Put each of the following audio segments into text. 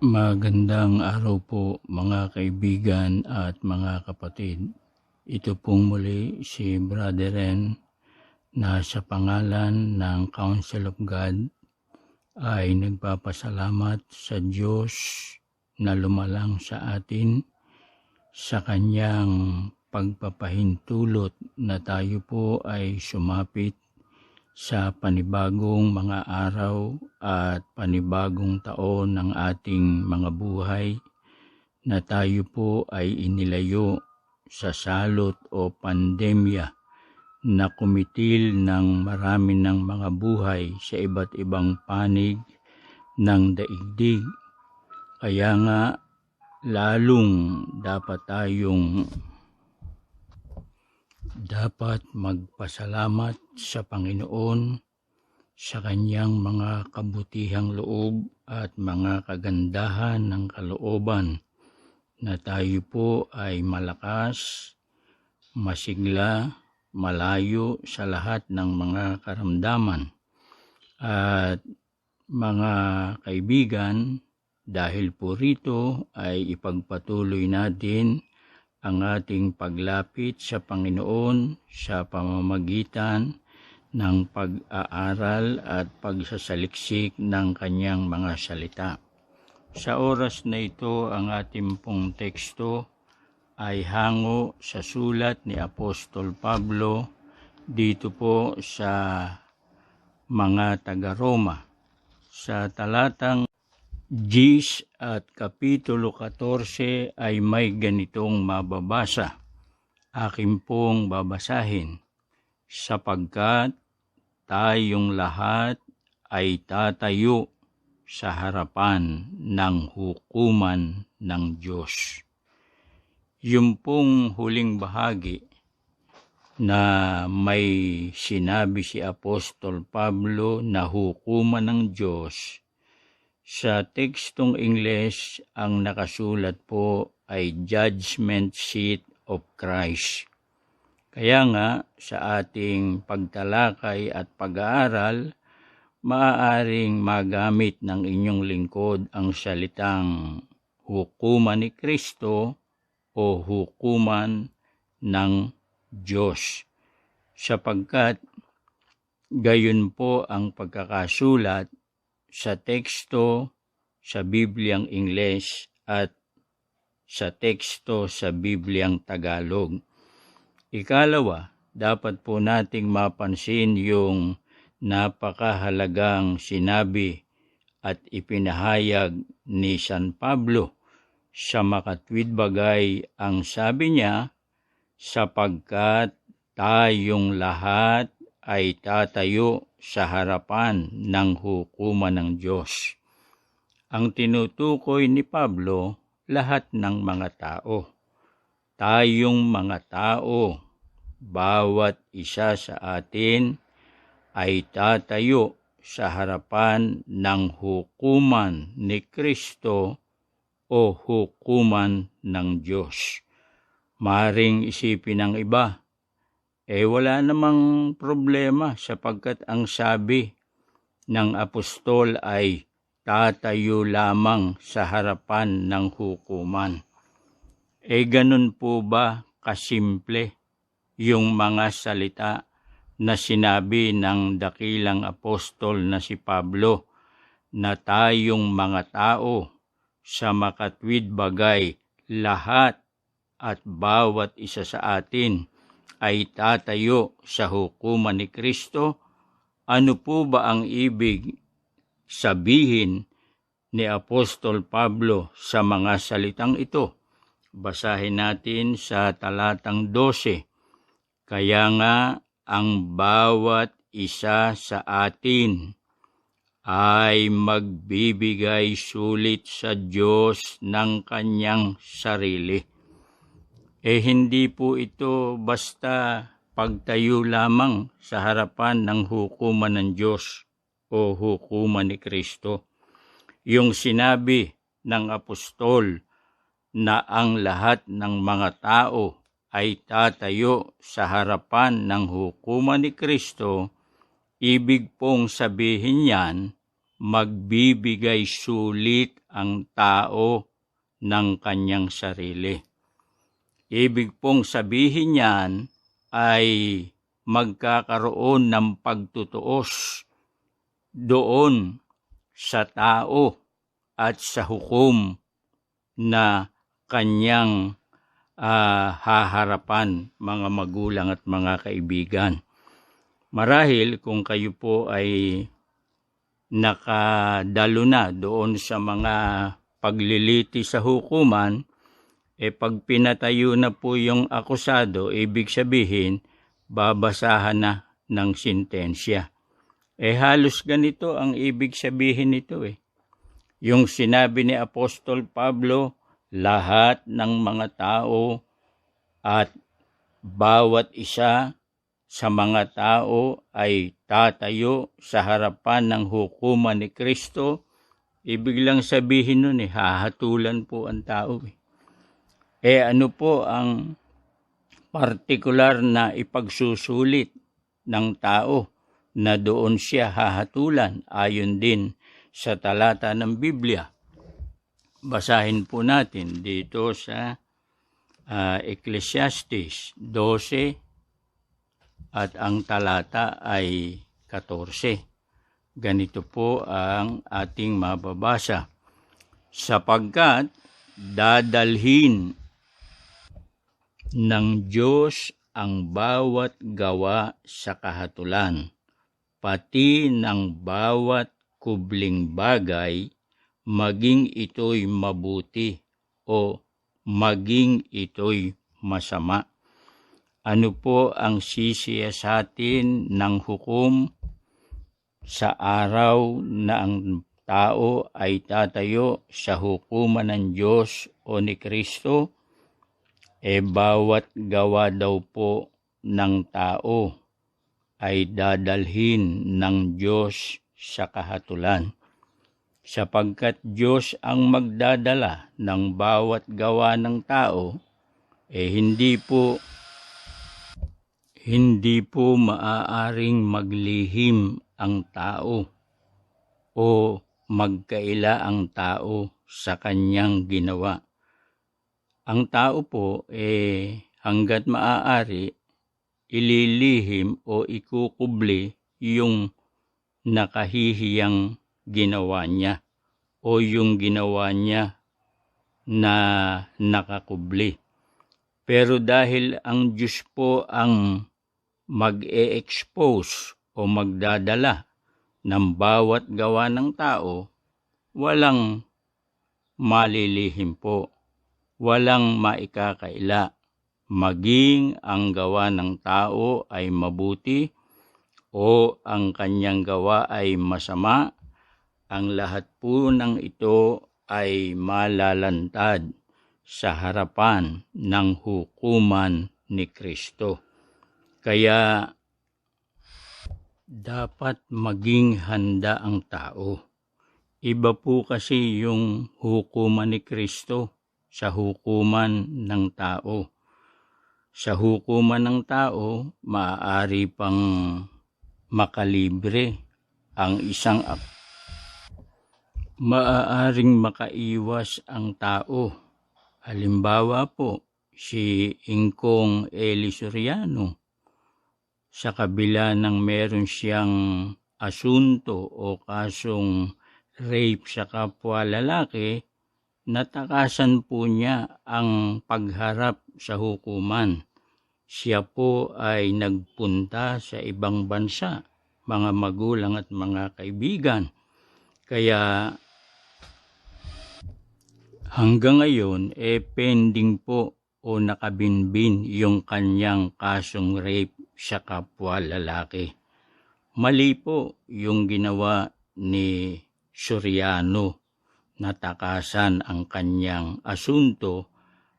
Magandang araw po mga kaibigan at mga kapatid. Ito pong muli si Brother Ren na sa pangalan ng Council of God ay nagpapasalamat sa Diyos na lumalang sa atin sa kanyang pagpapahintulot na tayo po ay sumapit sa panibagong mga araw at panibagong taon ng ating mga buhay na tayo po ay inilayo sa salot o pandemya na kumitil ng marami ng mga buhay sa iba't ibang panig ng daigdig. Kaya nga lalong dapat magpasalamat sa Panginoon sa kanyang mga kabutihang loob at mga kagandahan ng kalooban na tayo po ay malakas, masigla, malayo sa lahat ng mga karamdaman. At mga kaibigan, dahil po rito ay ipagpatuloy natin ang ating paglapit sa Panginoon sa pamamagitan ng pag-aaral at pagsasaliksik ng kanyang mga salita. Sa oras na ito, ang ating pong teksto ay hango sa sulat ni Apostol Pablo dito po sa mga taga-Roma. Sa talatang 10 at kapitulo 14 ay may ganitong mababasa. Akin pong babasahin. Sapagkat tayong lahat ay tatayo sa harapan ng hukuman ng Diyos. Yung pong huling bahagi na may sinabi si Apostol Pablo na hukuman ng Diyos, sa tekstong Ingles, ang nakasulat po ay Judgment Seat of Christ. Kaya nga, sa ating pagtalakay at pag-aaral, maaaring magamit ng inyong lingkod ang salitang hukuman ni Kristo o hukuman ng Diyos. Sapagkat gayon po ang pagkakasulat sa teksto sa Bibliang Ingles at sa teksto sa Bibliang Tagalog. Ikalawa, dapat po nating mapansin yung napakahalagang sinabi at ipinahayag ni San Pablo sa makatwid bagay. Ang sabi niya, sapagkat tayong lahat ay tatayo sa harapan ng hukuman ng Diyos. Ang tinutukoy ni Pablo, lahat ng mga tao. Tayong mga tao, bawat isa sa atin ay tatayo sa harapan ng hukuman ni Kristo o hukuman ng Diyos. Maring isipin ng iba, wala namang problema sapagkat ang sabi ng apostol ay tatayo lamang sa harapan ng hukuman. Ganun po ba kasimple yung mga salita na sinabi ng dakilang apostol na si Pablo na tayong mga tao sa makatwid bagay lahat at bawat isa sa atin ay tatayo sa hukuman ni Kristo? Ano po ba ang ibig sabihin ni Apostol Pablo sa mga salitang ito? Basahin natin sa talatang 12. Kaya nga ang bawat isa sa atin ay magbibigay sulit sa Diyos ng kanyang sarili. Hindi po ito basta pagtayo lamang sa harapan ng hukuman ng Diyos o hukuman ni Kristo. Yung sinabi ng apostol na ang lahat ng mga tao ay tatayo sa harapan ng hukuman ni Kristo, ibig pong sabihin yan magbibigay sulit ang tao ng kanyang sarili. Ibig pong sabihin niyan ay magkakaroon ng pagtutuos doon sa tao at sa hukom na kanyang haharapan, mga magulang at mga kaibigan. Marahil kung kayo po ay nakadalo na doon sa mga pagliliti sa hukuman, pag pinatayo na po yung akusado, ibig sabihin, babasahan na ng sentensya. Halos ganito ang ibig sabihin nito. Yung sinabi ni Apostol Pablo, lahat ng mga tao at bawat isa sa mga tao ay tatayo sa harapan ng hukuman ni Kristo. Ibig lang sabihin nun, hahatulan po ang tao. Ano po ang partikular na ipagsusulit ng tao na doon siya hahatulan ayon din sa talata ng Biblia? Basahin po natin dito sa Ecclesiastes 12 at ang talata ay 14. Ganito po ang ating mababasa. Sapagkat dadalhin ng Diyos ang bawat gawa sa kahatulan, pati ng bawat kubling bagay, maging ito'y mabuti o maging ito'y masama. Ano po ang sisiyasatin ng hukom sa araw na ang tao ay tatayo sa hukuman ng Diyos o ni Kristo? Bawat gawa daw po ng tao ay dadalhin ng Diyos sa kahatulan. Sapagkat Diyos ang magdadala ng bawat gawa ng tao, hindi po maaaring maglihim ang tao o magkaila ang tao sa kanyang ginawa. Ang tao po hanggat maaari ililihim o ikukubli yung nakahihiyang ginawa niya o yung ginawa niya na nakakubli. Pero dahil ang Diyos po ang mag-e-expose o magdadala ng bawat gawa ng tao, walang malilihim po, walang maikakaila, maging ang gawa ng tao ay mabuti o ang kanyang gawa ay masama. Ang lahat po ng ito ay malalantad sa harapan ng hukuman ni Kristo. Kaya dapat maging handa ang tao. Iba po kasi yung hukuman ni Kristo sa hukuman ng tao. Sa hukuman ng tao, maaari pang makalibre ang isang maaaring makaiwas ang tao. Halimbawa po, si Ingkong Eli Soriano, sa kabila ng meron siyang asunto o kasong rape sa kapwa lalaki, natakasan po niya ang pagharap sa hukuman. Siya po ay nagpunta sa ibang bansa, mga magulang at mga kaibigan. Kaya hanggang ngayon, pending po o nakabinbin yung kanyang kasong rape sa kapwa lalaki. Mali po yung ginawa ni Soriano. Natakasan ang kanyang asunto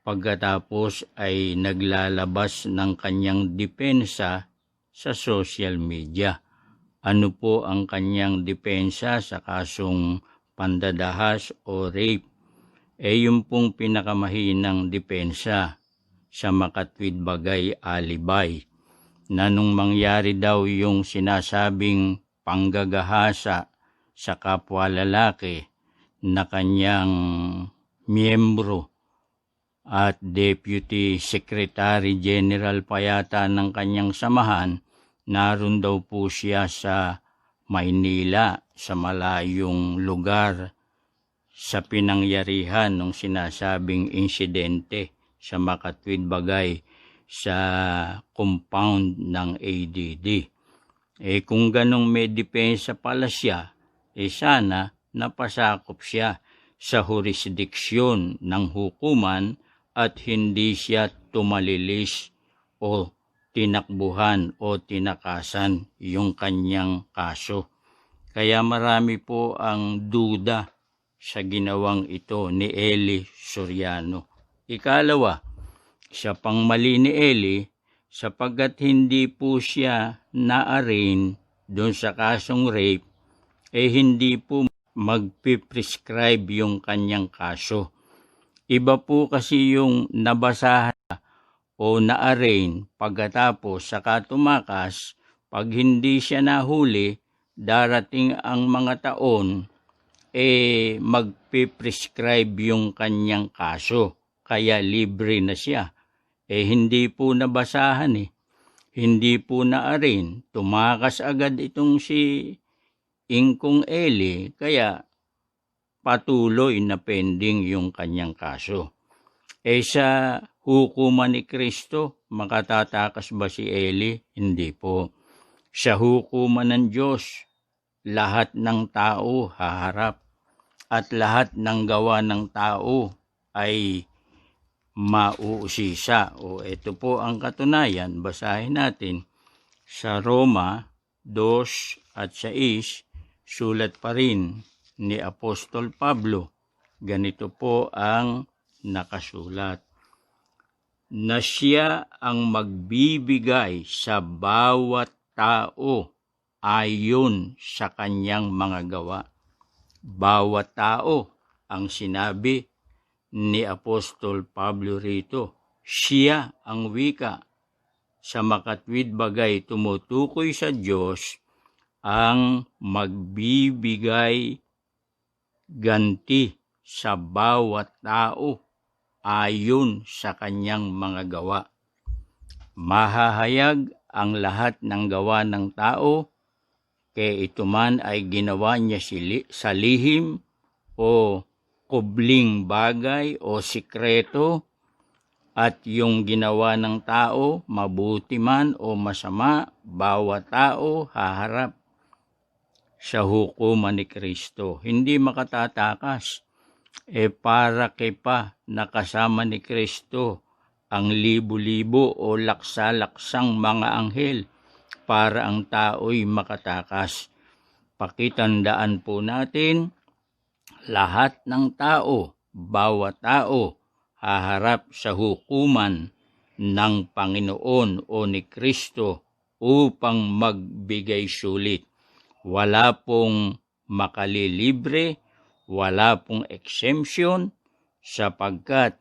pagkatapos ay naglalabas ng kanyang depensa sa social media. Ano po ang kanyang depensa sa kasong pandadahas o rape? Yung pong pinakamahinang depensa sa makatwid bagay alibay, na nung mangyari daw yung sinasabing panggagahasa sa kapwa lalaki na kanyang miyembro at Deputy Secretary General pa yata ng kanyang samahan. Naroon daw po siya sa Maynila, sa malayong lugar, sa pinangyarihan ng sinasabing insidente sa Makatwid Bagay sa compound ng ADD. Kung ganong may depensa pala siya, sana napasakop siya sa jurisdiksyon ng hukuman at hindi siya tumalilis o tinakbuhan o tinakasan yung kanyang kaso. Kaya marami po ang duda sa ginawang ito ni Eli Soriano. Ikalawa, siya pang mali ni Eli sapagkat hindi po siya na-arraign doon sa kasong rape, hindi po magpiprescribe yung kanyang kaso. Iba po kasi yung nabasahan o na-arraign pagkatapos saka tumakas. Pag hindi siya nahuli, darating ang mga taon, magpiprescribe yung kanyang kaso. Kaya libre na siya. Hindi po nabasahan Hindi po na-arraign. Tumakas agad itong si Ingkong Eli, kaya patuloy na pending yung kanyang kaso. Sa hukuman ni Kristo, makatatakas ba si Eli? Hindi po. Sa hukuman ng Diyos, lahat ng tao haharap at lahat ng gawa ng tao ay mauusisa. Ito po ang katunayan. Basahin natin sa Roma 2 at 6, sulat pa rin ni Apostol Pablo. Ganito po ang nakasulat. Na siya ang magbibigay sa bawat tao ayon sa kanyang mga gawa. Bawat tao ang sinabi ni Apostol Pablo rito. Siya ang wika. Sa Makatwid Bagay tumutukoy sa Diyos ang magbibigay ganti sa bawat tao ayon sa kanyang mga gawa. Mahahayag ang lahat ng gawa ng tao, kaya ito man ay ginawa niya sa lihim o kubling bagay o sikreto, at yung ginawa ng tao, mabuti man o masama, bawat tao haharap sa hukuman ni Kristo. Hindi makatatakas. Para kay pa nakasama ni Kristo ang libo-libo o laksa-laksang mga anghel para ang tao'y makatakas. Pakitandaan po natin, lahat ng tao, bawat tao, haharap sa hukuman ng Panginoon o ni Kristo upang magbigay sulit. Wala pong makalilibre, wala pong exemption, sapagkat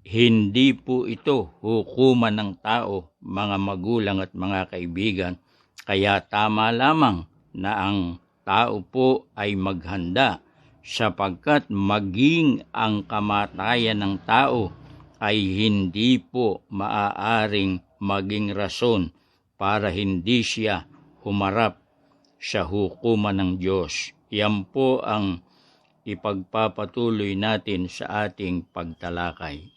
hindi po ito hukuman ng tao, mga magulang at mga kaibigan. Kaya tama lamang na ang tao po ay maghanda, sapagkat maging ang kamatayan ng tao ay hindi po maaaring maging rason para hindi siya humarap sa hukuman ng Diyos. Yan po ang ipagpapatuloy natin sa ating pagtalakay.